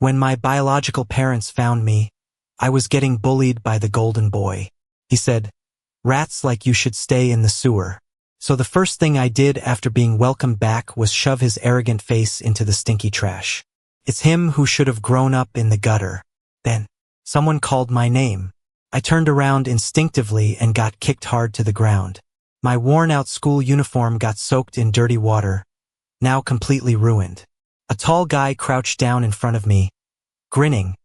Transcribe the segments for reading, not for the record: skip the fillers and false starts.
When my biological parents found me, I was getting bullied by the golden boy. He said, "Rats like you should stay in the sewer." So the first thing I did after being welcomed back was shove his arrogant face into the stinky trash. It's him who should have grown up in the gutter. Then, someone called my name. I turned around instinctively and got kicked hard to the ground. My worn-out school uniform got soaked in dirty water, now completely ruined. A tall guy crouched down in front of me, grinning,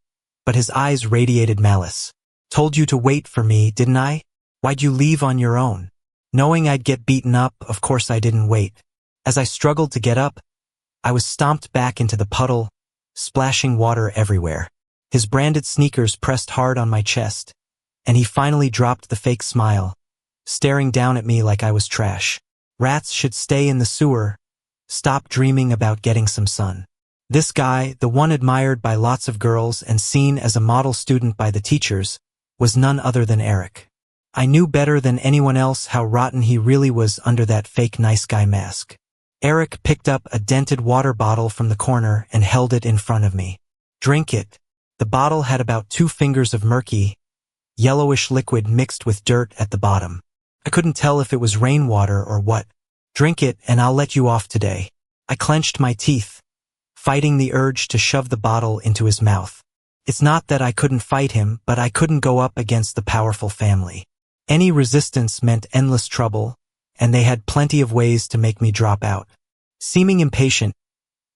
but his eyes radiated malice. "Told you to wait for me, didn't I? Why'd you leave on your own?" Knowing I'd get beaten up, of course I didn't wait. As I struggled to get up, I was stomped back into the puddle, splashing water everywhere. His branded sneakers pressed hard on my chest, and he finally dropped the fake smile, staring down at me like I was trash. Rats should stay in the sewer. Stop dreaming about getting some sun. This guy, the one admired by lots of girls and seen as a model student by the teachers, was none other than Eric. I knew better than anyone else how rotten he really was under that fake nice guy mask. Eric picked up a dented water bottle from the corner and held it in front of me. "Drink it." The bottle had about 2 fingers of murky, yellowish liquid mixed with dirt at the bottom. I couldn't tell if it was rainwater or what. "Drink it and I'll let you off today." I clenched my teeth, fighting the urge to shove the bottle into his mouth. It's not that I couldn't fight him, but I couldn't go up against the powerful family. Any resistance meant endless trouble, and they had plenty of ways to make me drop out. Seeming impatient,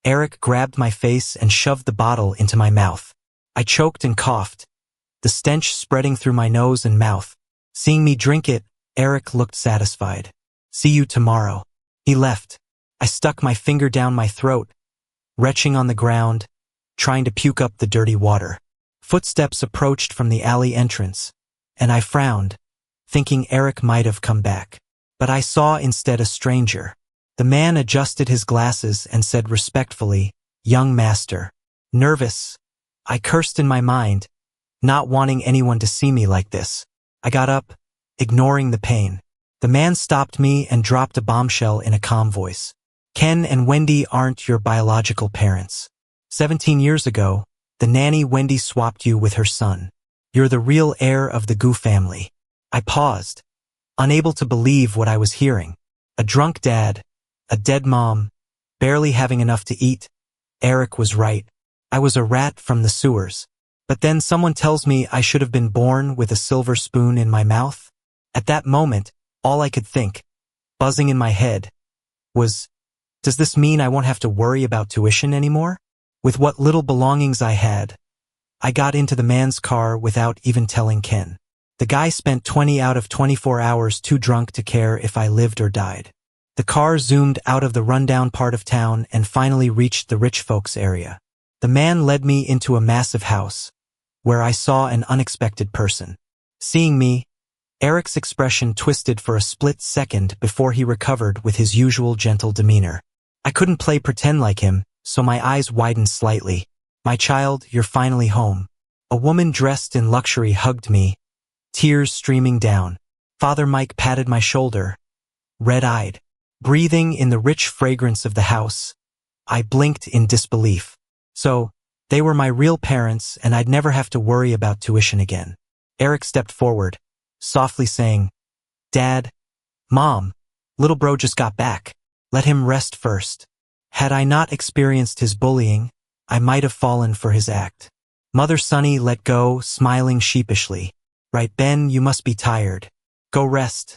Eric grabbed my face and shoved the bottle into my mouth. I choked and coughed, the stench spreading through my nose and mouth. Seeing me drink it, Eric looked satisfied. "See you tomorrow." He left. I stuck my finger down my throat, retching on the ground, trying to puke up the dirty water. Footsteps approached from the alley entrance, and I frowned, thinking Eric might have come back. But I saw instead a stranger. The man adjusted his glasses and said respectfully, "Young master." Nervous, I cursed in my mind, not wanting anyone to see me like this. I got up, ignoring the pain. The man stopped me and dropped a bombshell in a calm voice. "Ken and Wendy aren't your biological parents. 17 years ago, the nanny Wendy swapped you with her son. You're the real heir of the Gu family." I paused, unable to believe what I was hearing. A drunk dad, a dead mom, barely having enough to eat. Eric was right. I was a rat from the sewers. But then someone tells me I should have been born with a silver spoon in my mouth. At that moment, all I could think, buzzing in my head, was, does this mean I won't have to worry about tuition anymore? With what little belongings I had, I got into the man's car without even telling Ken. The guy spent 20 out of 24 hours too drunk to care if I lived or died. The car zoomed out of the rundown part of town and finally reached the rich folks area. The man led me into a massive house, where I saw an unexpected person. Seeing me, Eric's expression twisted for a split second before he recovered with his usual gentle demeanor. I couldn't play pretend like him, so my eyes widened slightly. "My child, you're finally home." A woman dressed in luxury hugged me, tears streaming down. Father Mike patted my shoulder, red-eyed. Breathing in the rich fragrance of the house, I blinked in disbelief. So, they were my real parents and I'd never have to worry about tuition again. Eric stepped forward, softly saying, "Dad, Mom, little bro just got back. Let him rest first." Had I not experienced his bullying, I might have fallen for his act. Mother Sunny let go, smiling sheepishly. "Right, Ben, you must be tired. Go rest.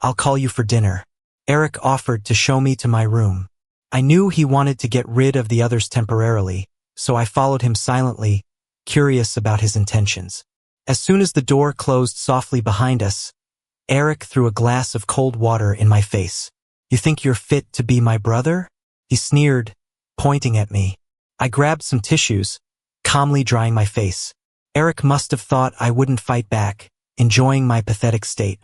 I'll call you for dinner." Eric offered to show me to my room. I knew he wanted to get rid of the others temporarily, so I followed him silently, curious about his intentions. As soon as the door closed softly behind us, Eric threw a glass of cold water in my face. "You think you're fit to be my brother?" He sneered, pointing at me. I grabbed some tissues, calmly drying my face. Eric must have thought I wouldn't fight back, enjoying my pathetic state.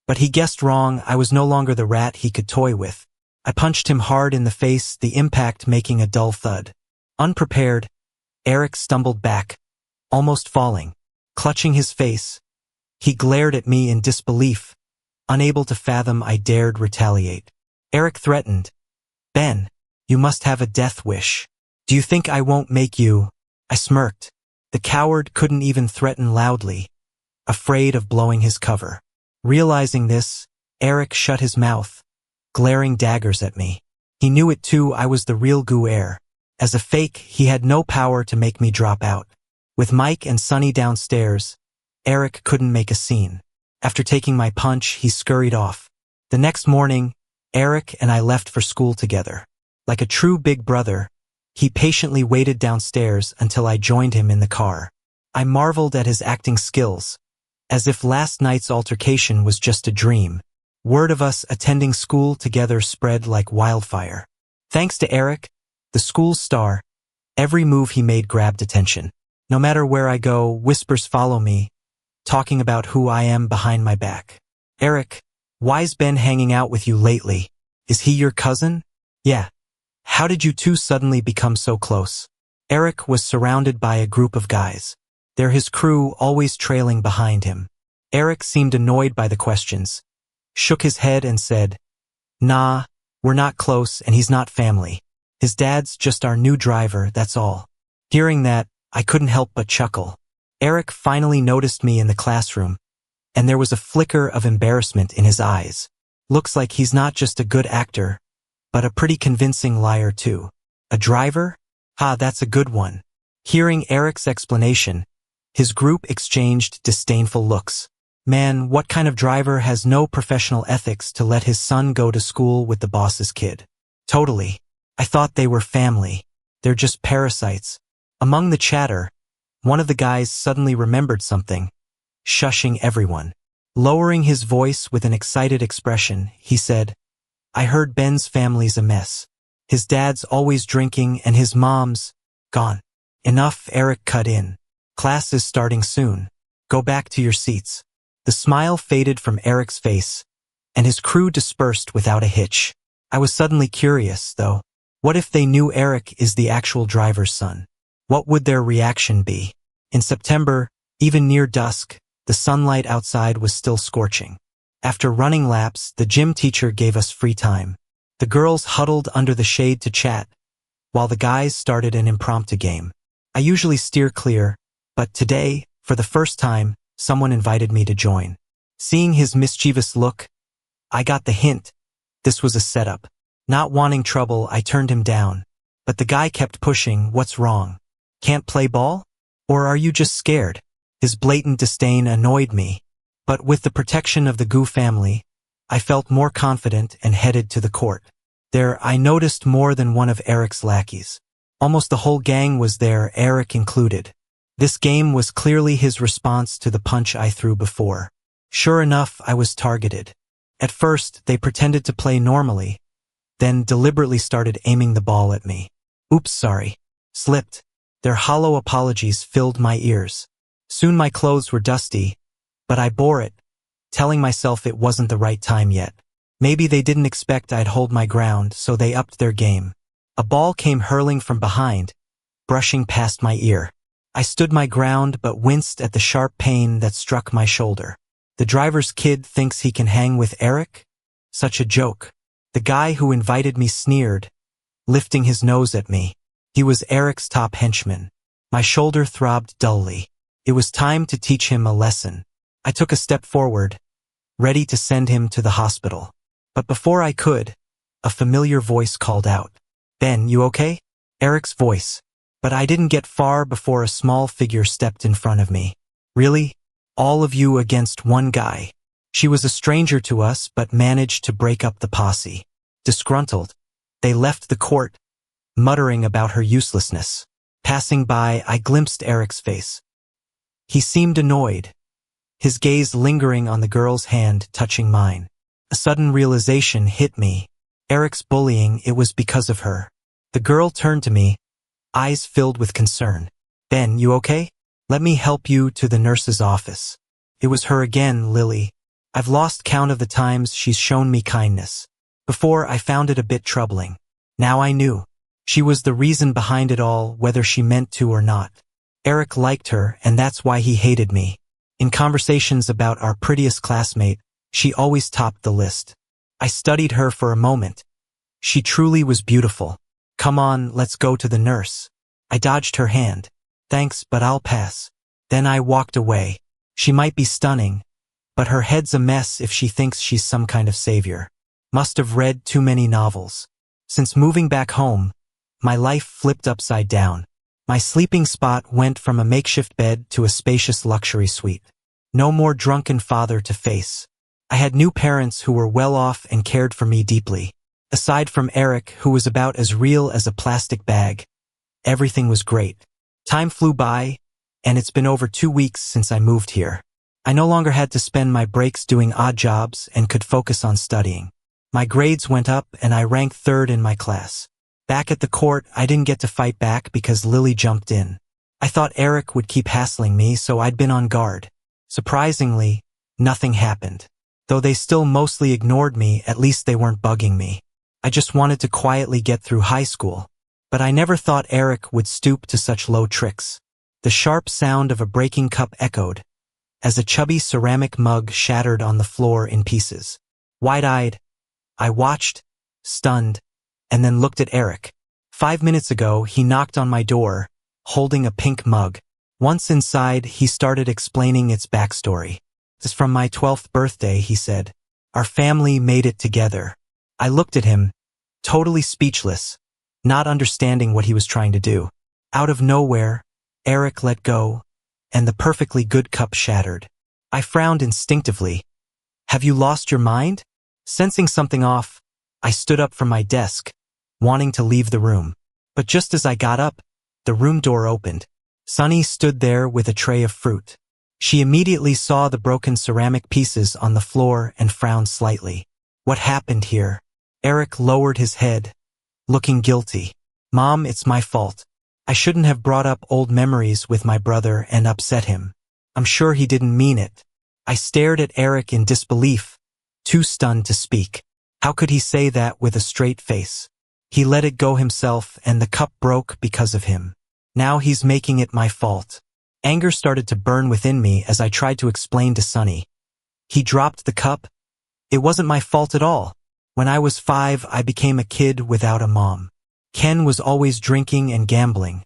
But he guessed wrong. I was no longer the rat he could toy with. I punched him hard in the face, the impact making a dull thud. Unprepared, Eric stumbled back, almost falling. Clutching his face, he glared at me in disbelief, unable to fathom I dared retaliate. Eric threatened, "Ben, you must have a death wish. Do you think I won't make you?" I smirked. The coward couldn't even threaten loudly, afraid of blowing his cover. Realizing this, Eric shut his mouth, glaring daggers at me. He knew it too, I was the real Heir. As a fake, he had no power to make me drop out. With Mike and Sonny downstairs, Eric couldn't make a scene. After taking my punch, he scurried off. The next morning, Eric and I left for school together. Like a true big brother, he patiently waited downstairs until I joined him in the car. I marveled at his acting skills, as if last night's altercation was just a dream. Word of us attending school together spread like wildfire. Thanks to Eric, the school star, every move he made grabbed attention. No matter where I go, whispers follow me, talking about who I am behind my back. Eric, why's Ben hanging out with you lately? Is he your cousin? Yeah. How did you two suddenly become so close? Eric was surrounded by a group of guys. They're his crew, always trailing behind him. Eric seemed annoyed by the questions, shook his head and said, "Nah, we're not close and he's not family. His dad's just our new driver, that's all." Hearing that, I couldn't help but chuckle. Eric finally noticed me in the classroom, and there was a flicker of embarrassment in his eyes. Looks like he's not just a good actor, but a pretty convincing liar too. A driver? Ha, that's a good one. Hearing Eric's explanation, his group exchanged disdainful looks. Man, what kind of driver has no professional ethics to let his son go to school with the boss's kid? Totally. I thought they were family. They're just parasites. Among the chatter, one of the guys suddenly remembered something, shushing everyone. Lowering his voice with an excited expression, he said, "I heard Ben's family's a mess. His dad's always drinking and his mom's gone." Enough, Eric cut in. "Class is starting soon. Go back to your seats." The smile faded from Eric's face, and his crew dispersed without a hitch. I was suddenly curious, though. What if they knew Eric is the actual driver's son? What would their reaction be? In September, even near dusk, the sunlight outside was still scorching. After running laps, the gym teacher gave us free time. The girls huddled under the shade to chat, while the guys started an impromptu game. I usually steer clear, but today, for the first time, someone invited me to join. Seeing his mischievous look, I got the hint. This was a setup. Not wanting trouble, I turned him down. But the guy kept pushing. "What's wrong? Can't play ball? Or are you just scared?" His blatant disdain annoyed me. But with the protection of the Gu family, I felt more confident and headed to the court. There, I noticed more than one of Eric's lackeys. Almost the whole gang was there, Eric included. This game was clearly his response to the punch I threw before. Sure enough, I was targeted. At first, they pretended to play normally, then deliberately started aiming the ball at me. "Oops, sorry. Slipped." Their hollow apologies filled my ears. Soon my clothes were dusty, but I bore it, telling myself it wasn't the right time yet. Maybe they didn't expect I'd hold my ground, so they upped their game. A ball came hurling from behind, brushing past my ear. I stood my ground but winced at the sharp pain that struck my shoulder. The driver's kid thinks he can hang with Eric? Such a joke. The guy who invited me sneered, lifting his nose at me. He was Eric's top henchman. My shoulder throbbed dully. It was time to teach him a lesson. I took a step forward, ready to send him to the hospital. But before I could, a familiar voice called out. "Ben, you okay?" Eric's voice. But I didn't get far before a small figure stepped in front of me. "Really? All of you against one guy?" She was a stranger to us but managed to break up the posse. Disgruntled, they left the court, muttering about her uselessness. Passing by, I glimpsed Eric's face. He seemed annoyed, his gaze lingering on the girl's hand touching mine. A sudden realization hit me. Eric's bullying, it was because of her. The girl turned to me, eyes filled with concern. "Ben, you okay? Let me help you to the nurse's office." It was her again, Lily. I've lost count of the times she's shown me kindness. Before, I found it a bit troubling. Now I knew. She was the reason behind it all, whether she meant to or not. Eric liked her, and that's why he hated me. In conversations about our prettiest classmate, she always topped the list. I studied her for a moment. She truly was beautiful. "Come on, let's go to the nurse." I dodged her hand. Thanks, but I'll pass. Then I walked away. She might be stunning, but her head's a mess if she thinks she's some kind of savior. Must have read too many novels. Since moving back home, my life flipped upside down. My sleeping spot went from a makeshift bed to a spacious luxury suite. No more drunken father to face. I had new parents who were well off and cared for me deeply. Aside from Eric, who was about as real as a plastic bag, everything was great. Time flew by, and it's been over 2 weeks since I moved here. I no longer had to spend my breaks doing odd jobs and could focus on studying. My grades went up and I ranked 3rd in my class. Back at the court, I didn't get to fight back because Lily jumped in. I thought Eric would keep hassling me, so I'd been on guard. Surprisingly, nothing happened. Though they still mostly ignored me, at least they weren't bugging me. I just wanted to quietly get through high school. But I never thought Eric would stoop to such low tricks. The sharp sound of a breaking cup echoed, as a chubby ceramic mug shattered on the floor in pieces. Wide-eyed, I watched, stunned, and then looked at Eric. 5 minutes ago, he knocked on my door, holding a pink mug. Once inside, he started explaining its backstory. "This is from my 12th birthday," he said. "Our family made it together." I looked at him, totally speechless, not understanding what he was trying to do. Out of nowhere, Eric let go, and the perfectly good cup shattered. I frowned instinctively. "Have you lost your mind?" Sensing something off, I stood up from my desk, wanting to leave the room. But just as I got up, the room door opened. Sunny stood there with a tray of fruit. She immediately saw the broken ceramic pieces on the floor and frowned slightly. "What happened here?" Eric lowered his head, looking guilty. "Mom, it's my fault. I shouldn't have brought up old memories with my brother and upset him. I'm sure he didn't mean it." I stared at Eric in disbelief, too stunned to speak. How could he say that with a straight face? He let it go himself, and the cup broke because of him. Now he's making it my fault. Anger started to burn within me as I tried to explain to Sunny. "He dropped the cup. It wasn't my fault at all. When I was 5, I became a kid without a mom. Ken was always drinking and gambling.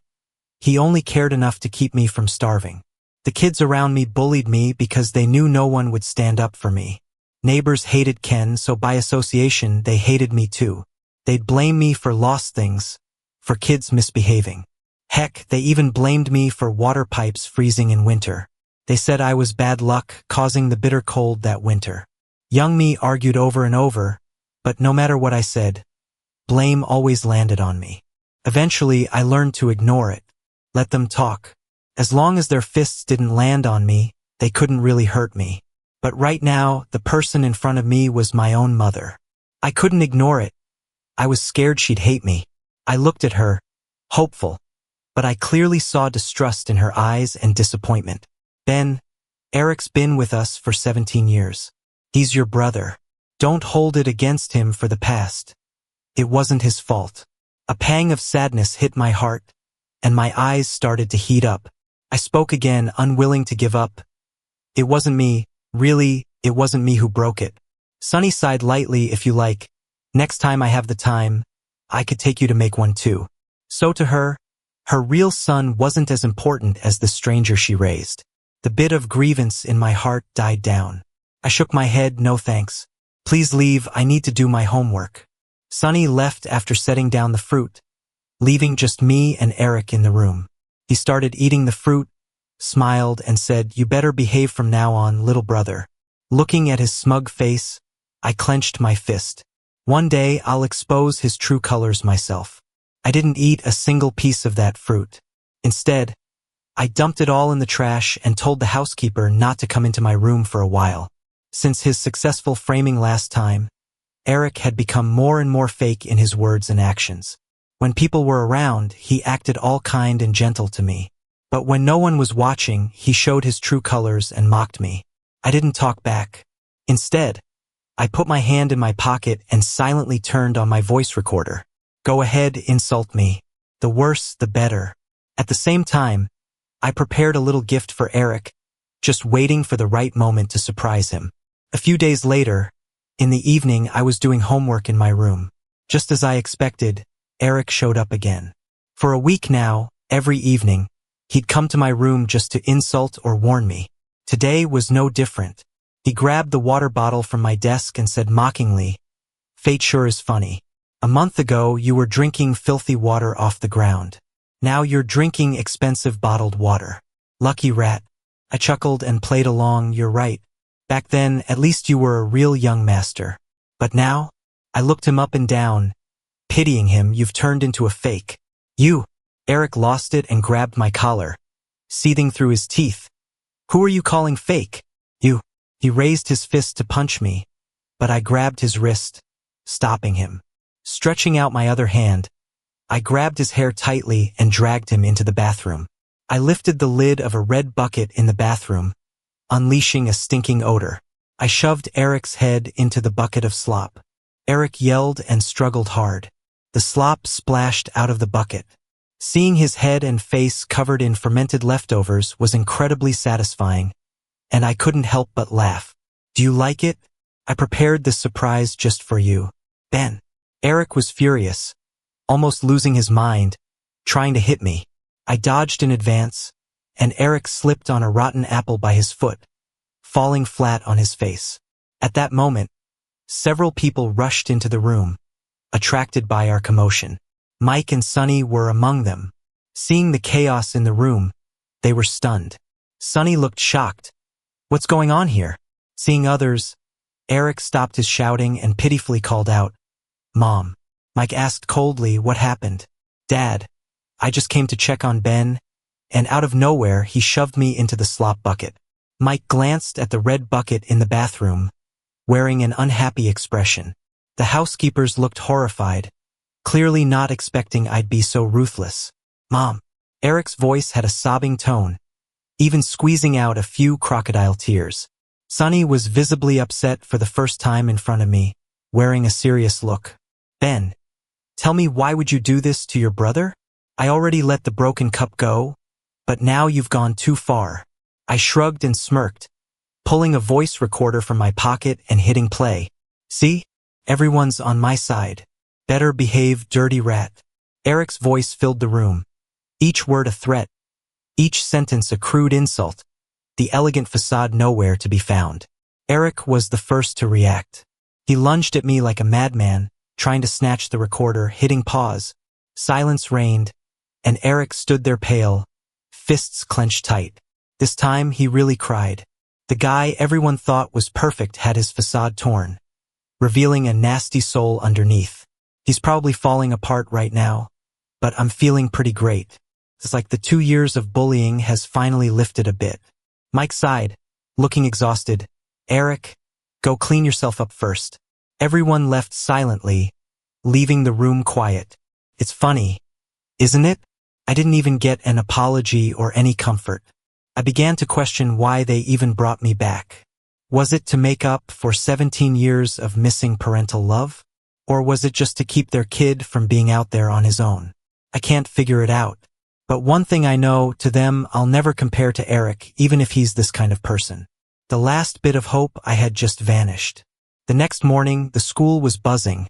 He only cared enough to keep me from starving. The kids around me bullied me because they knew no one would stand up for me. Neighbors hated Ken, so by association, they hated me too. They'd blame me for lost things, for kids misbehaving. Heck, they even blamed me for water pipes freezing in winter. They said I was bad luck, causing the bitter cold that winter. Young me argued over and over, but no matter what I said, blame always landed on me. Eventually, I learned to ignore it. Let them talk. As long as their fists didn't land on me, they couldn't really hurt me. But right now, the person in front of me was my own mother. I couldn't ignore it. I was scared she'd hate me. I looked at her, hopeful, but I clearly saw distrust in her eyes and disappointment. "Ben, Eric's been with us for 17 years. He's your brother. Don't hold it against him for the past. It wasn't his fault." A pang of sadness hit my heart, and my eyes started to heat up. I spoke again, unwilling to give up. "It wasn't me. Really, it wasn't me who broke it. Sunny sighed lightly, "If you like. Next time I have the time, I could take you to make one too." So to her, her real son wasn't as important as the stranger she raised. The bit of grievance in my heart died down. I shook my head, "No thanks. Please leave, I need to do my homework." Sunny left after setting down the fruit, leaving just me and Eric in the room. He started eating the fruit, smiled, and said, "You better behave from now on, little brother." Looking at his smug face, I clenched my fist. One day, I'll expose his true colors myself. I didn't eat a single piece of that fruit. Instead, I dumped it all in the trash and told the housekeeper not to come into my room for a while. Since his successful framing last time, Eric had become more and more fake in his words and actions. When people were around, he acted all kind and gentle to me. But when no one was watching, he showed his true colors and mocked me. I didn't talk back. Instead, I put my hand in my pocket and silently turned on my voice recorder. "Go ahead, insult me. The worse, the better." At the same time, I prepared a little gift for Eric, just waiting for the right moment to surprise him. A few days later, in the evening, I was doing homework in my room. Just as I expected, Eric showed up again. For a week now, every evening, He'd come to my room just to insult or warn me. Today was no different. He grabbed the water bottle from my desk and said mockingly, "Fate sure is funny. A month ago, you were drinking filthy water off the ground. Now you're drinking expensive bottled water. Lucky rat." I chuckled and played along. "You're right. Back then, at least you were a real young master. But now?" I looked him up and down, pitying him. "You've turned into a fake." "You." Eric lost it and grabbed my collar, seething through his teeth. "Who are you calling fake?" "You." He raised his fist to punch me, but I grabbed his wrist, stopping him. Stretching out my other hand, I grabbed his hair tightly and dragged him into the bathroom. I lifted the lid of a red bucket in the bathroom, unleashing a stinking odor. I shoved Eric's head into the bucket of slop. Eric yelled and struggled hard. The slop splashed out of the bucket. Seeing his head and face covered in fermented leftovers was incredibly satisfying, and I couldn't help but laugh. "Do you like it? I prepared this surprise just for you, Ben." Eric was furious, almost losing his mind, trying to hit me. I dodged in advance, and Eric slipped on a rotten apple by his foot, falling flat on his face. At that moment, several people rushed into the room, attracted by our commotion. Mike and Sonny were among them. Seeing the chaos in the room, they were stunned. Sonny looked shocked. "What's going on here?" Seeing others, Eric stopped his shouting and pitifully called out, "Mom." Mike asked coldly, "What happened?" "Dad, I just came to check on Ben," and out of nowhere he shoved me into the slop bucket. Mike glanced at the red bucket in the bathroom, wearing an unhappy expression. The housekeepers looked horrified, clearly not expecting I'd be so ruthless. "Mom." Eric's voice had a sobbing tone, even squeezing out a few crocodile tears. Sonny was visibly upset for the first time in front of me, wearing a serious look. "Ben, tell me, why would you do this to your brother? I already let the broken cup go, but now you've gone too far." I shrugged and smirked, pulling a voice recorder from my pocket and hitting play. "See? Everyone's on my side. Better behave, dirty rat." Eric's voice filled the room, each word a threat, each sentence a crude insult, the elegant facade nowhere to be found. Eric was the first to react. He lunged at me like a madman, trying to snatch the recorder, hitting pause. Silence reigned, and Eric stood there pale, fists clenched tight. This time he really cried. The guy everyone thought was perfect had his facade torn, revealing a nasty soul underneath. He's probably falling apart right now, but I'm feeling pretty great. It's like the 2 years of bullying has finally lifted a bit. Mike sighed, looking exhausted. "Eric, go clean yourself up first." Everyone left silently, leaving the room quiet. It's funny, isn't it? I didn't even get an apology or any comfort. I began to question why they even brought me back. Was it to make up for 17 years of missing parental love? Or was it just to keep their kid from being out there on his own? I can't figure it out. But one thing I know, to them I'll never compare to Eric, even if he's this kind of person. The last bit of hope I had just vanished. The next morning, the school was buzzing,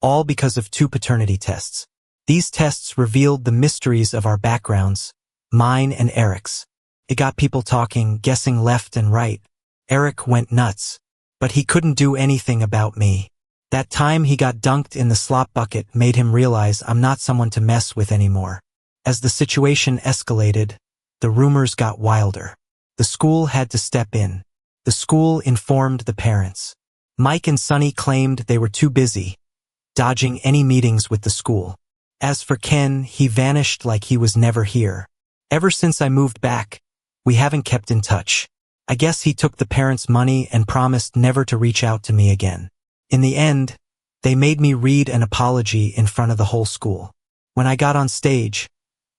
all because of 2 paternity tests. These tests revealed the mysteries of our backgrounds, mine and Eric's. It got people talking, guessing left and right. Eric went nuts, but he couldn't do anything about me. That time he got dunked in the slop bucket made him realize I'm not someone to mess with anymore. As the situation escalated, the rumors got wilder. The school had to step in. The school informed the parents. Mike and Sonny claimed they were too busy, dodging any meetings with the school. As for Ken, he vanished like he was never here. Ever since I moved back, we haven't kept in touch. I guess he took the parents' money and promised never to reach out to me again. In the end, they made me read an apology in front of the whole school. When I got on stage,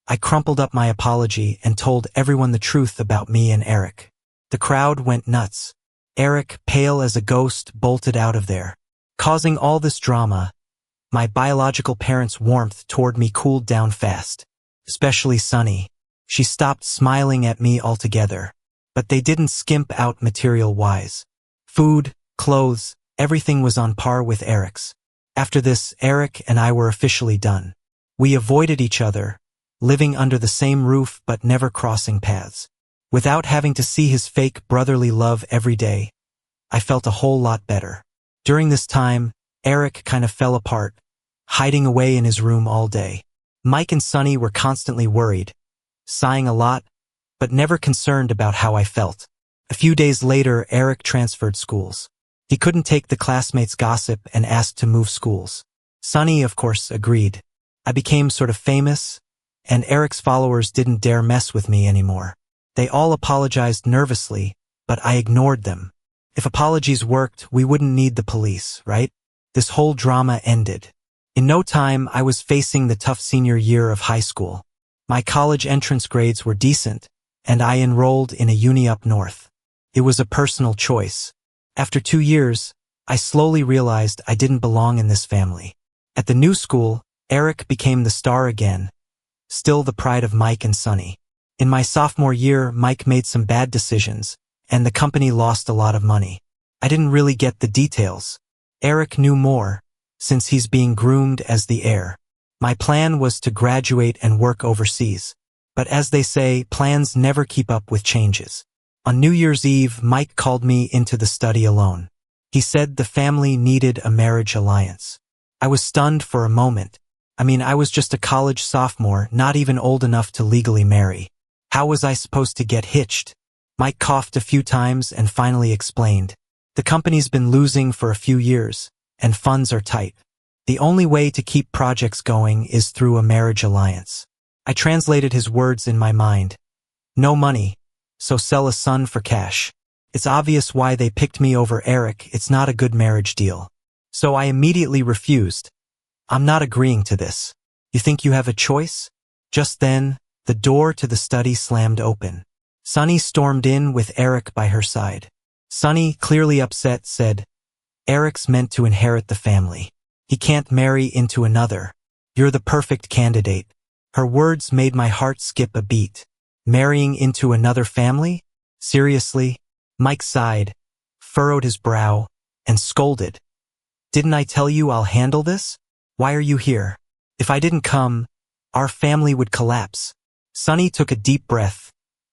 I crumpled up my apology and told everyone the truth about me and Eric. The crowd went nuts. Eric, pale as a ghost, bolted out of there. Causing all this drama, my biological parents' warmth toward me cooled down fast. Especially Sonny. She stopped smiling at me altogether. But they didn't skimp out material-wise. Food, clothes, everything was on par with Eric's. After this, Eric and I were officially done. We avoided each other, living under the same roof but never crossing paths. Without having to see his fake brotherly love every day, I felt a whole lot better. During this time, Eric kind of fell apart, hiding away in his room all day. Mike and Sonny were constantly worried, sighing a lot, but never concerned about how I felt. A few days later, Eric transferred schools. He couldn't take the classmates' gossip and asked to move schools. Sonny, of course, agreed. I became sort of famous, and Eric's followers didn't dare mess with me anymore. They all apologized nervously, but I ignored them. If apologies worked, we wouldn't need the police, right? This whole drama ended. In no time, I was facing the tough senior year of high school. My college entrance grades were decent, and I enrolled in a uni up north. It was a personal choice. After 2 years, I slowly realized I didn't belong in this family. At the new school, Eric became the star again, still the pride of Mike and Sonny. In my sophomore year, Mike made some bad decisions, and the company lost a lot of money. I didn't really get the details. Eric knew more, since he's being groomed as the heir. My plan was to graduate and work overseas. But as they say, plans never keep up with changes. On New Year's Eve, Mike called me into the study alone. He said the family needed a marriage alliance. I was stunned for a moment. I was just a college sophomore, not even old enough to legally marry. How was I supposed to get hitched? Mike coughed a few times and finally explained. The company's been losing for a few years, and funds are tight. The only way to keep projects going is through a marriage alliance. I translated his words in my mind. No money, so sell a son for cash. It's obvious why they picked me over Eric. It's not a good marriage deal. So I immediately refused. I'm not agreeing to this. You think you have a choice? Just then, the door to the study slammed open. Sonny stormed in with Eric by her side. Sonny, clearly upset, said, "Eric's meant to inherit the family. He can't marry into another. You're the perfect candidate." Her words made my heart skip a beat. Marrying into another family? Seriously? Mike sighed, furrowed his brow, and scolded. "Didn't I tell you I'll handle this? Why are you here? If I didn't come, our family would collapse." Sonny took a deep breath,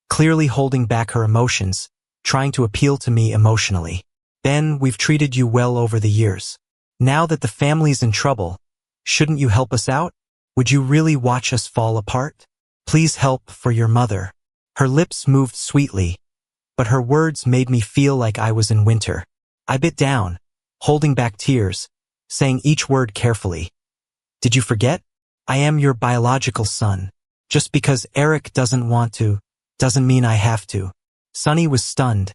clearly holding back her emotions, trying to appeal to me emotionally. "Ben, we've treated you well over the years. Now that the family's in trouble, shouldn't you help us out? Would you really watch us fall apart? Please help for your mother." Her lips moved sweetly, but her words made me feel like I was in winter. I bit down, holding back tears, saying each word carefully. "Did you forget? I am your biological son. Just because Eric doesn't want to, doesn't mean I have to." Sonny was stunned,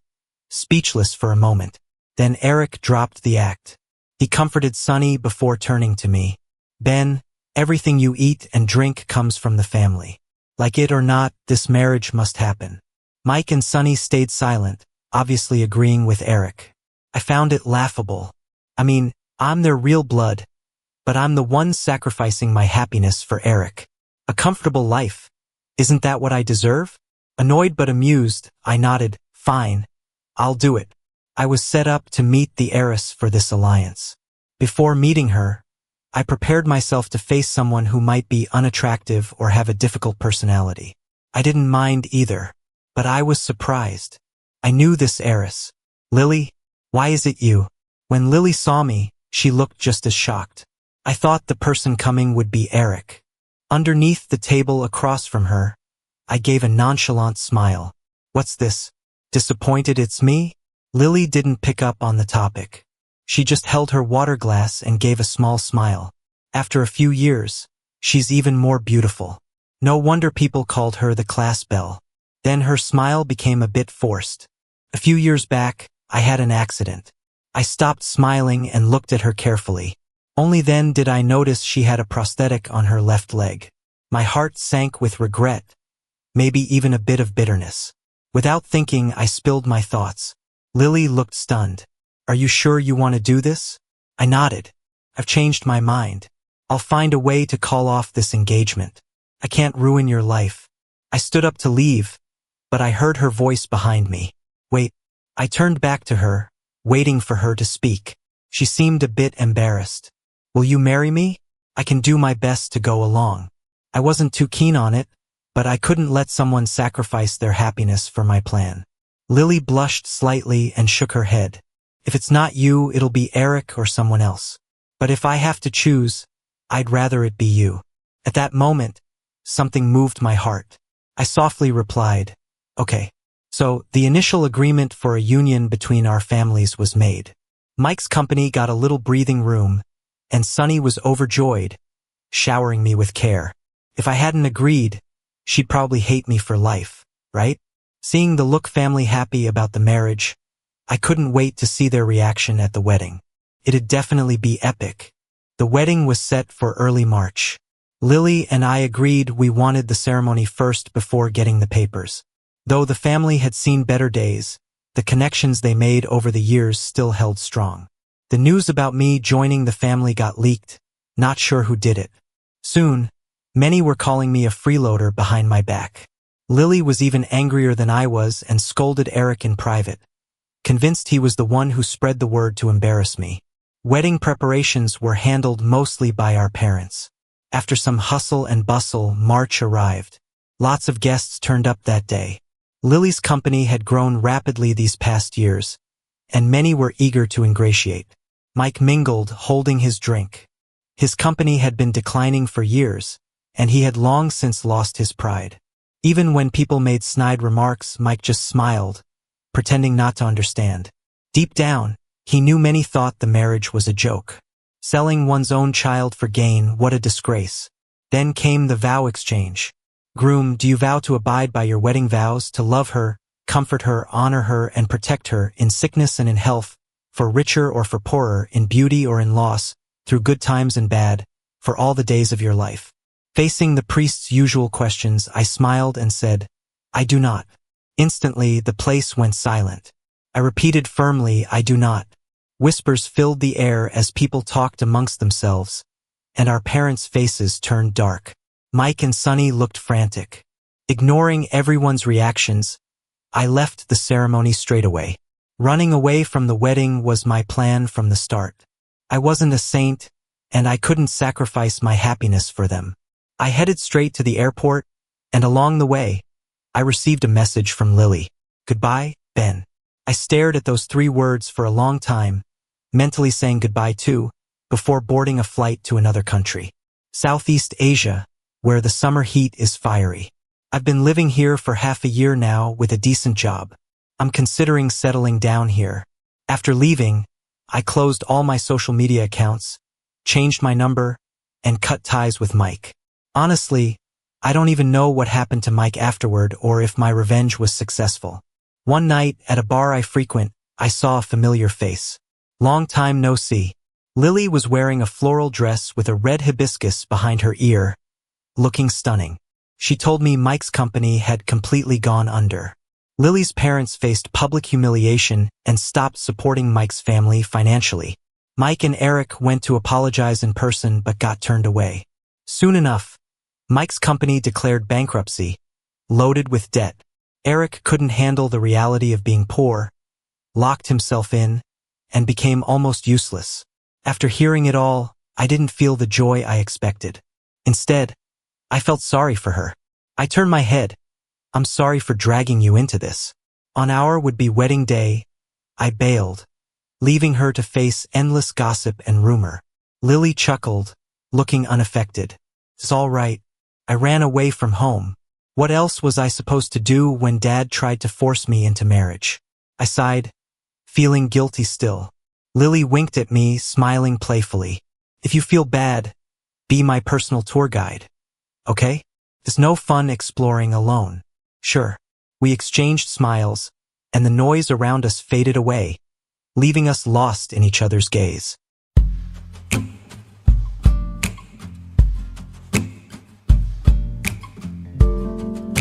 speechless for a moment. Then Eric dropped the act. He comforted Sonny before turning to me. "Ben, everything you eat and drink comes from the family. Like it or not, this marriage must happen." Mike and Sonny stayed silent, obviously agreeing with Eric. I found it laughable. I'm their real blood, but I'm the one sacrificing my happiness for Eric. A comfortable life. Isn't that what I deserve? Annoyed but amused, I nodded. "Fine. I'll do it." I was set up to meet the heiress for this alliance. Before meeting her, I prepared myself to face someone who might be unattractive or have a difficult personality. I didn't mind either, but I was surprised. I knew this heiress. "Lily, why is it you?" When Lily saw me, she looked just as shocked. I thought the person coming would be Eric. Underneath the table across from her, I gave a nonchalant smile. "What's this? Disappointed it's me?" Lily didn't pick up on the topic. She just held her water glass and gave a small smile. After a few years, she's even more beautiful. No wonder people called her the class belle. Then her smile became a bit forced. "A few years back, I had an accident." I stopped smiling and looked at her carefully. Only then did I notice she had a prosthetic on her left leg. My heart sank with regret, maybe even a bit of bitterness. Without thinking, I spilled my thoughts. Lily looked stunned. "Are you sure you want to do this?" I nodded. "I've changed my mind. I'll find a way to call off this engagement. I can't ruin your life." I stood up to leave, but I heard her voice behind me. "Wait." I turned back to her, waiting for her to speak. She seemed a bit embarrassed. "Will you marry me? I can do my best to go along." I wasn't too keen on it, but I couldn't let someone sacrifice their happiness for my plan. Lily blushed slightly and shook her head. If it's not you, it'll be Eric or someone else. But if I have to choose, I'd rather it be you. At that moment, something moved my heart. I softly replied, okay. So, the initial agreement for a union between our families was made. Mike's company got a little breathing room, and Sunny was overjoyed, showering me with care. If I hadn't agreed, she'd probably hate me for life, right? Seeing the Look family happy about the marriage, I couldn't wait to see their reaction at the wedding. It'd definitely be epic. The wedding was set for early March. Lily and I agreed we wanted the ceremony first before getting the papers. Though the family had seen better days, the connections they made over the years still held strong. The news about me joining the family got leaked, not sure who did it. Soon, many were calling me a freeloader behind my back. Lily was even angrier than I was and scolded Eric in private, convinced he was the one who spread the word to embarrass me. Wedding preparations were handled mostly by our parents. After some hustle and bustle, March arrived. Lots of guests turned up that day. Lily's company had grown rapidly these past years, and many were eager to ingratiate. Mike mingled, holding his drink. His company had been declining for years, and he had long since lost his pride. Even when people made snide remarks, Mike just smiled, pretending not to understand. Deep down, he knew many thought the marriage was a joke. Selling one's own child for gain, what a disgrace. Then came the vow exchange. Groom, do you vow to abide by your wedding vows, to love her, comfort her, honor her, and protect her, in sickness and in health, for richer or for poorer, in beauty or in loss, through good times and bad, for all the days of your life? Facing the priest's usual questions, I smiled and said, I do not. Instantly, the place went silent. I repeated firmly, I do not. Whispers filled the air as people talked amongst themselves, and our parents' faces turned dark. Mike and Sunny looked frantic. Ignoring everyone's reactions, I left the ceremony straight away. Running away from the wedding was my plan from the start. I wasn't a saint, and I couldn't sacrifice my happiness for them. I headed straight to the airport, and along the way, I received a message from Lily. Goodbye, Ben. I stared at those 3 words for a long time, mentally saying goodbye too, before boarding a flight to another country. Southeast Asia, where the summer heat is fiery. I've been living here for half a year now with a decent job. I'm considering settling down here. After leaving, I closed all my social media accounts, changed my number, and cut ties with Mike. Honestly, I don't even know what happened to Mike afterward or if my revenge was successful. One night, at a bar I frequent, I saw a familiar face. Long time no see. Lily was wearing a floral dress with a red hibiscus behind her ear, looking stunning. She told me Mike's company had completely gone under. Lily's parents faced public humiliation and stopped supporting Mike's family financially. Mike and Eric went to apologize in person but got turned away. Soon enough, Mike's company declared bankruptcy, loaded with debt. Eric couldn't handle the reality of being poor, locked himself in, and became almost useless. After hearing it all, I didn't feel the joy I expected. Instead, I felt sorry for her. I turned my head. I'm sorry for dragging you into this. On our would-be wedding day, I bailed, leaving her to face endless gossip and rumor. Lily chuckled, looking unaffected. It's all right. I ran away from home. What else was I supposed to do when Dad tried to force me into marriage? I sighed, feeling guilty still. Lily winked at me, smiling playfully. If you feel bad, be my personal tour guide. Okay? It's no fun exploring alone. Sure. We exchanged smiles, and the noise around us faded away, leaving us lost in each other's gaze.